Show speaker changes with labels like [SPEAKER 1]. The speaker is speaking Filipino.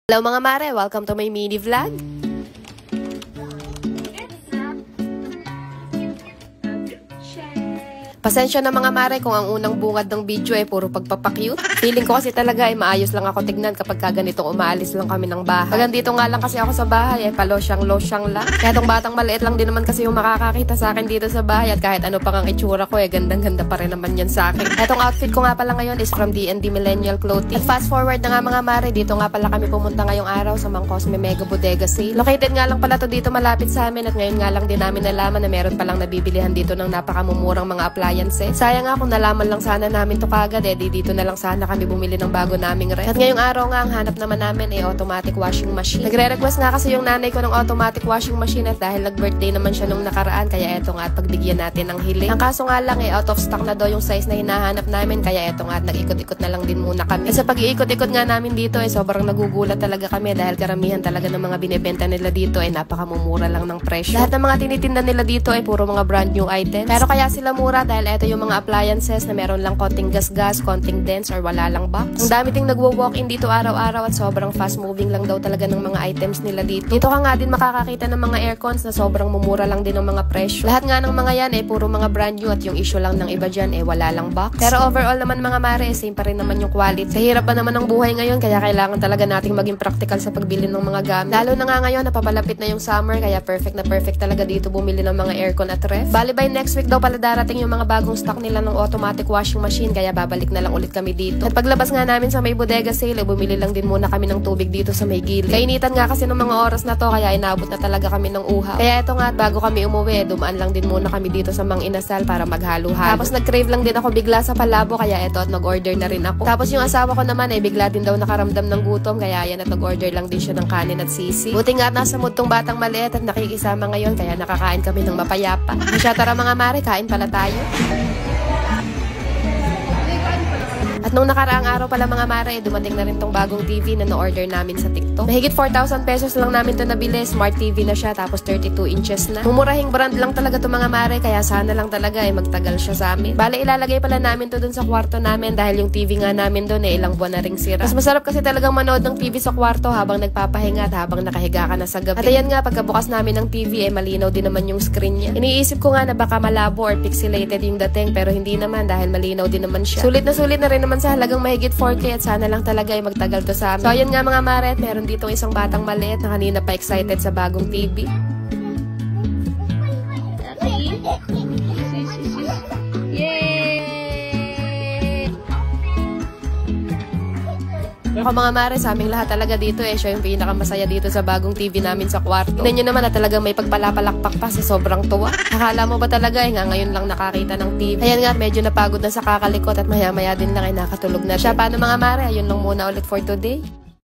[SPEAKER 1] Hello mga mare, welcome to my mini vlog. Pasensya na mga mare kung ang unang bungad ng video ay puro pagpapakyut. Feeling ko kasi talaga ay maayos lang ako tignan kapag ganitong umaalis lang kami ng bahay. Pag andito nga lang kasi ako sa bahay ay palosyang-losyang lang. Kaya tong batang maliit lang din naman kasi yung makakakita sa akin dito sa bahay at kahit ano pang ang itsura ko ay gandang-ganda pa rin naman yan sa akin. Etong outfit ko nga pala ngayon is from D&D Millennial Clothing. At fast forward na nga mga mare, dito nga pala kami pumunta ngayong araw sa Mang Cosme Mega Bodega Sale. Located nga lang pala to dito malapit sa amin at ngayon nga lang din namin nalaman na meron palang nabibilihan dito ng napakamumurang mga appliances. Sayang nga kung nalaman lang sana namin to kagad dito na lang sana kami bumili ng bago naming ref. At ngayong araw nga ang hanap naman namin ay automatic washing machine. Nagre-request nga kasi yung nanay ko ng automatic washing machine at dahil nag-birthday naman siya nung nakaraan kaya eto nga at pagbigyan natin ng hiling. Ang kaso nga lang out of stock na daw yung size na hinahanap namin kaya eto nga at nag-ikot-ikot na lang din muna kami. At sa pag-iikot-ikot nga namin dito ay sobrang nagugulat talaga kami dahil karamihan talaga ng mga binebenta nila dito ay napakamumura lang ng presyo. Lahat ng mga tinitinda nila dito ay puro mga brand new items. Pero kaya sila mura dahil eto yung mga appliances na meron lang konting gas-gas, konting dents or wala lang box. Ang dami ting nagwo-walk-in dito araw-araw at sobrang fast-moving lang daw talaga ng mga items nila dito. Dito ka nga din makakakita ng mga aircons na sobrang mumura lang din ng mga presyo. Lahat nga ng mga yan ay puro mga brand new at yung issue lang ng iba dyan wala lang box. Pero overall naman mga mare, same pa rin naman yung quality. Sa hirap pa naman ng buhay ngayon kaya kailangan talaga nating maging practical sa pagbili ng mga gamit. Lalo na nga ngayon napapalapit na yung summer kaya perfect na perfect talaga dito bumili ng mga aircon at ref. Bali by next week daw pala darating yung mga bagong stock nila ng automatic washing machine kaya babalik na lang ulit kami dito. At paglabas nga namin sa may bodega sale, bumili lang din muna kami ng tubig dito sa may gilid. Kainitan nga kasi ng mga oras na to kaya inabot na talaga kami ng uhaw. Kaya eto nga at bago kami umuwi, dumaan lang din muna kami dito sa Mang Inasal para maghalo-halo. Tapos nag-crave lang din ako bigla sa palabo kaya eto at nag-order na rin ako. Tapos yung asawa ko naman ay bigla din daw nakaramdam ng gutom kaya yan at nag-order lang din siya ng kanin at sisi. Buti nga at nasa mood tong batang maliit at nakikisama ngayon kaya nakakain kami ng mapayapa. Masya tara mga mare, kain pala tayo. At nung nakaraang araw pala mga mare, dumating na rin tong bagong TV na na-order namin sa TikTok. Mahigit 4,000 pesos lang namin to nabili. Smart TV na siya, tapos 32 inches na. Mumurahing brand lang talaga to mga mare, kaya sana lang talaga magtagal siya sa amin. Bale, ilalagay pala namin to dun sa kwarto namin dahil yung TV nga namin dun ilang buwan na ring sira. Mas masarap kasi talagang manood ng TV sa kwarto habang nagpapahinga at habang nakahiga ka na sa gabi. At ayan nga, pagkabukas namin ng TV, malinaw din naman yung screen niya. Iniisip ko nga na baka malabo or pixelated yung dating, pero hindi naman dahil malinaw din naman siya. Sulit na rin naman sa halagang mahigit 4K at sana lang talaga magtagal to sa amin. So ayun nga mga mare, meron dito isang batang maliit na kanina pa excited sa bagong TV. Ako mga mare, sa aming lahat talaga dito siya yung pinakamasaya dito sa bagong TV namin sa kwarto. Tignan nyo naman na talagang may pagpalapalakpak pa sa sobrang tuwa. Akala mo ba talaga nga ngayon lang nakakita ng TV? Ayan nga, medyo napagod na sa kakalikot at maya-maya din lang nakatulog na siya. Paano mga mare, ayun lang muna ulit for today.